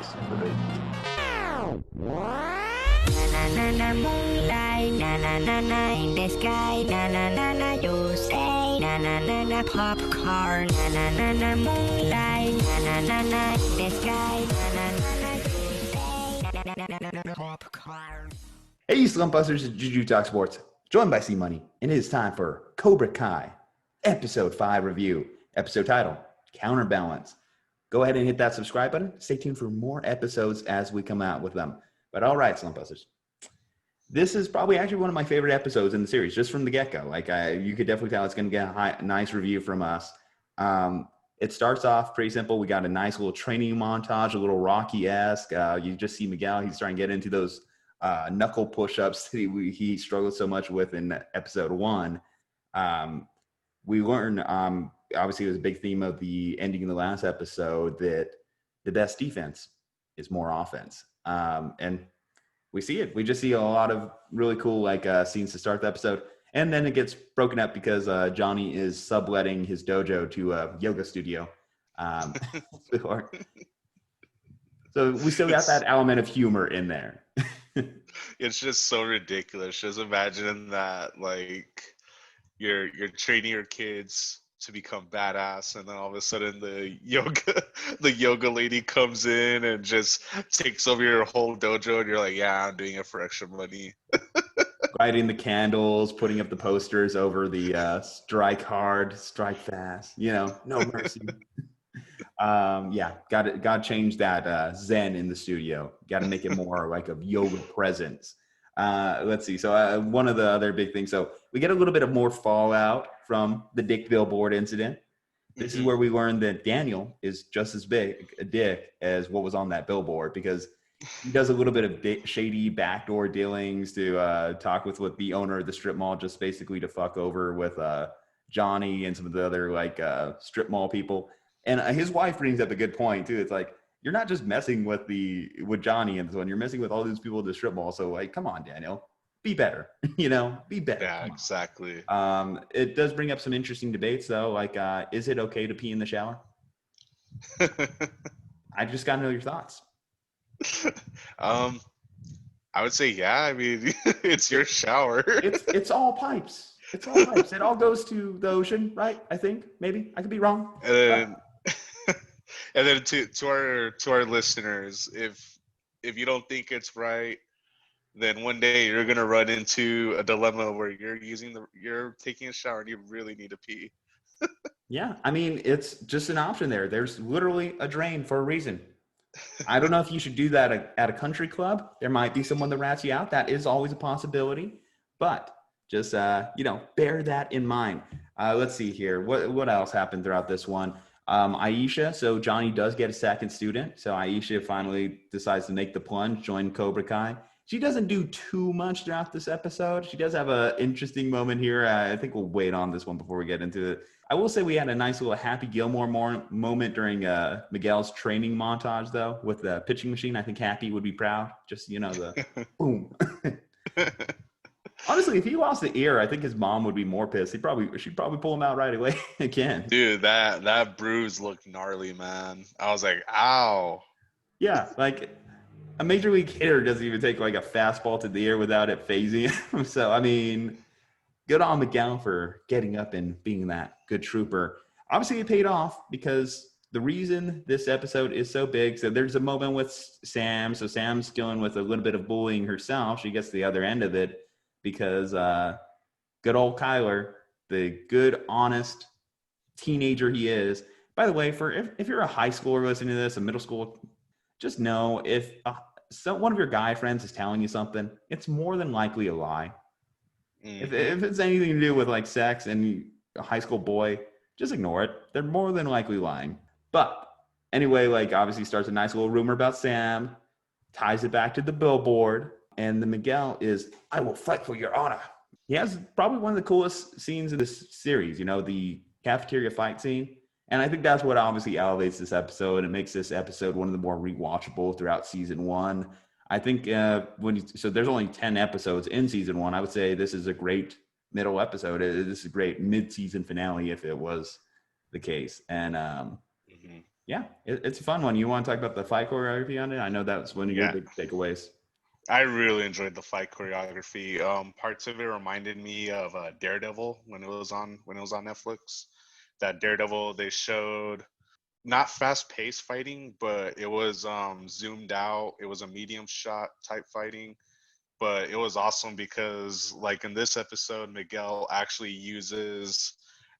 Na na na moonlight, na na na na in the sky, na na na na you say, na na na na popcorn, na na na na moonlight, na na na na in the sky, na na na na you say, na na na na popcorn. Hey, you Slumpbusters at Juju Talk Sports, joined by C Money, and it is time for Cobra Kai, Episode 5 review, episode title, Counterbalance. Go ahead and hit that subscribe button. Stay tuned for more episodes as we come out with them. But all right, Slumpbusters. This is probably actually one of my favorite episodes in the series, just from the get-go. You could definitely tell it's going to get a nice review from us. It starts off pretty simple. We got a nice little training montage, a little Rocky-esque. You just see Miguel. He's starting to get into those knuckle push-ups that he struggled so much with in episode 1. We learn, obviously, it was a big theme of the ending in the last episode that the best defense is more offense. And we see it. We just see a lot of really cool scenes to start the episode. And then it gets broken up because Johnny is subletting his dojo to a yoga studio. So we still got that element of humor in there. It's just so ridiculous. Just imagine that, you're training your kids to become badass, and then all of a sudden the yoga lady comes in and just takes over your whole dojo, and you're like, yeah, I'm doing it for extra money. Lighting the candles, putting up the posters over the strike hard, strike fast, no mercy. Got to change that zen in the studio. Got to make it more like a yoga presence. Let's see. So one of the other big things. So we get a little bit of more fallout from the dick billboard incident. This is where we learned that Daniel is just as big a dick as what was on that billboard, because he does a little bit of shady backdoor dealings to talk with the owner of the strip mall, just basically to fuck over with Johnny and some of the other strip mall people. And his wife brings up a good point too. It's like, you're not just messing with Johnny and so on. You're messing with all these people at the strip mall. So come on, Daniel, be better. Be better. Yeah, exactly. It does bring up some interesting debates though. Is it okay to pee in the shower? I just got to know your thoughts. I would say, yeah. I mean, it's your shower. It's all pipes. It's all pipes. It all goes to the ocean, right? I think maybe I could be wrong. And then to our listeners, if you don't think it's right, then one day you're gonna run into a dilemma where you're taking a shower and you really need to pee. Yeah, I mean, it's just an option there. There's literally a drain for a reason. I don't know if you should do that at a country club. There might be someone that rats you out. That is always a possibility, but just bear that in mind. Let's see here. What else happened throughout this one? Aisha, so Johnny does get a second student. So Aisha finally decides to make the plunge, join Cobra Kai. She doesn't do too much throughout this episode. She does have an interesting moment here. I think we'll wait on this one before we get into it. I will say we had a nice little Happy Gilmore moment during Miguel's training montage, though, with the pitching machine. I think Happy would be proud. Just, the boom. Honestly, if he lost the ear, I think his mom would be more pissed. She'd probably pull him out right away again. Dude, that bruise looked gnarly, man. I was like, ow. Yeah, a major league hitter doesn't even take a fastball to the ear without it phasing him. So, I mean, good on Miguel for getting up and being that good trooper. Obviously, it paid off because the reason this episode is so big, so there's a moment with Sam. So Sam's dealing with a little bit of bullying herself. She gets to the other end of it because good old Kyler, the good, honest teenager he is. By the way, if you're a high schooler listening to this, a middle school, just know if one of your guy friends is telling you something, it's more than likely a lie. If it's anything to do with sex and a high school boy, just ignore it. They're more than likely lying. But anyway, obviously starts a nice little rumor about Sam, ties it back to the billboard, and the Miguel is, I will fight for your honor. He has probably one of the coolest scenes in this series, the cafeteria fight scene. And I think that's what obviously elevates this episode and makes this episode one of the more rewatchable throughout season 1. I think so there's only 10 episodes in season 1. I would say this is a great middle episode. This is a great mid-season finale if it was the case. And Yeah, it's a fun one. You want to talk about the fight choreography on it? I know that was one of your Yeah, big takeaways. I really enjoyed the fight choreography. Parts of it reminded me of Daredevil when it was on Netflix. That Daredevil they showed not fast paced fighting, but it was zoomed out. It was a medium shot type fighting, but it was awesome because like in this episode, Miguel actually uses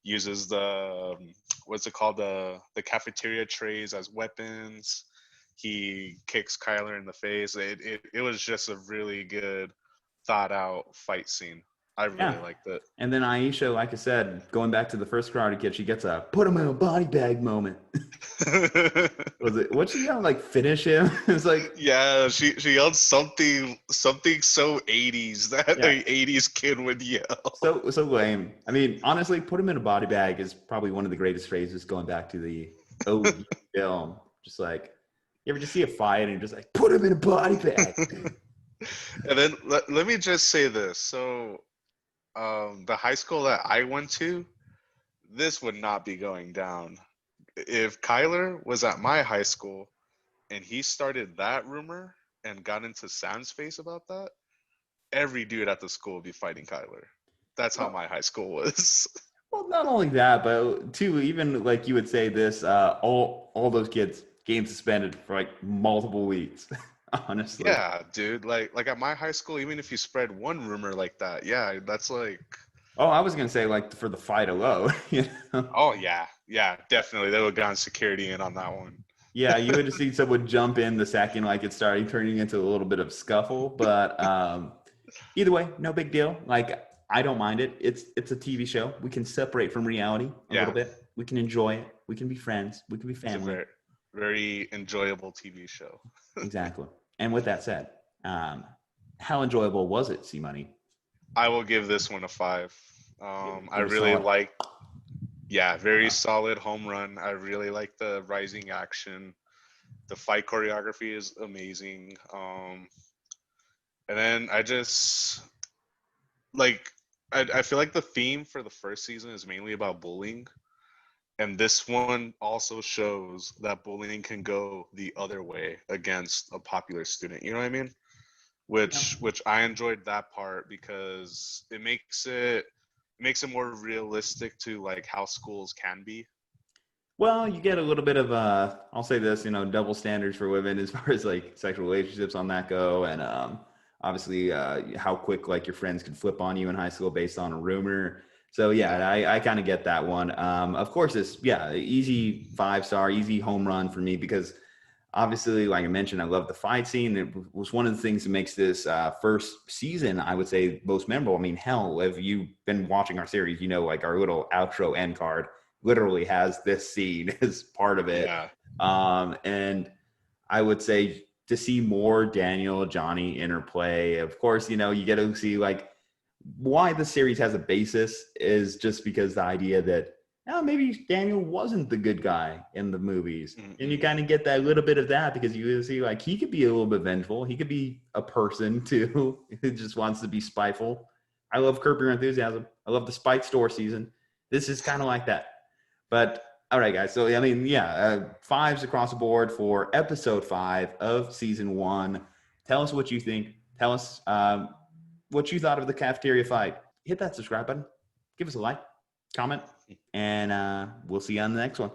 the what's it called, the cafeteria trays as weapons. He kicks Kyler in the face. It was just a really good thought out fight scene. I Yeah. really liked it. And then Aisha, like I said, going back to the first Karate Kid, she gets a put him in a body bag moment. Was it what she yelled, like finish him? It's like, Yeah, she yelled something so 80s that yeah, an 80s kid would yell. so lame. I mean, honestly, put him in a body bag is probably one of the greatest phrases going back to the OG film. Just like you ever just see a fight and you're just like, put him in a body bag. And then let me just say this. So the high school that I went to, this would not be going down. If Kyler was at my high school and he started that rumor and got into Sam's face about that, every dude at the school would be fighting Kyler. That's how Well, my high school was. well, not only that, but too, even like you would say this, all those kids getting suspended for like multiple weeks. Honestly. Yeah, dude. Like at my high school, even if you spread one rumor like that, yeah, that's like, Oh, I was gonna say like for the fight alone, you know? oh yeah, yeah, definitely. They would have gotten security in on that one. Yeah, you would see someone jump in the second like it started turning into a little bit of scuffle, but either way, no big deal. Like I don't mind it. It's a TV show. We can separate from reality a little Yeah, bit. We can enjoy it. We can be friends. We can be it's a family. very enjoyable TV show. Exactly. And with that said, how enjoyable was it, C Money? I will give this one a 5. I Give it a really solid. like, yeah, very solid home run. I really like the rising action. The fight choreography is amazing. And then I just like, I feel like the theme for the first season is mainly about bullying. And this one also shows that bullying can go the other way against a popular student. You know what I mean? Yeah. Which I enjoyed that part because it makes it more realistic to like how schools can be. Well, you get a little bit of I'll say this, double standards for women as far as like sexual relationships on that go, and obviously how quick like your friends can flip on you in high school based on a rumor. So yeah, I kind of get that one. Of course, it's easy 5-star, easy home run for me because obviously, like I mentioned, I love the fight scene. It was one of the things that makes this first season, I would say, most memorable. I mean, hell, if you've been watching our series, like our little outro end card literally has this scene as part of it. Yeah. And I would say to see more Daniel, Johnny interplay, of course, you get to see like why the series has a basis is just because the idea that maybe Daniel wasn't the good guy in the movies. Mm-mm. And you kind of get that little bit of that because you see like he could be a little bit vengeful. He could be a person too who just wants to be spiteful. I love Curb Your Enthusiasm. I love the Spite Store season. This is kind of like that. But all right, guys. So, I mean, 5s across the board for episode 5 of season 1. Tell us what you think. Tell us what you thought of the cafeteria fight. Hit that subscribe button. Give us a like, comment, and we'll see you on the next one.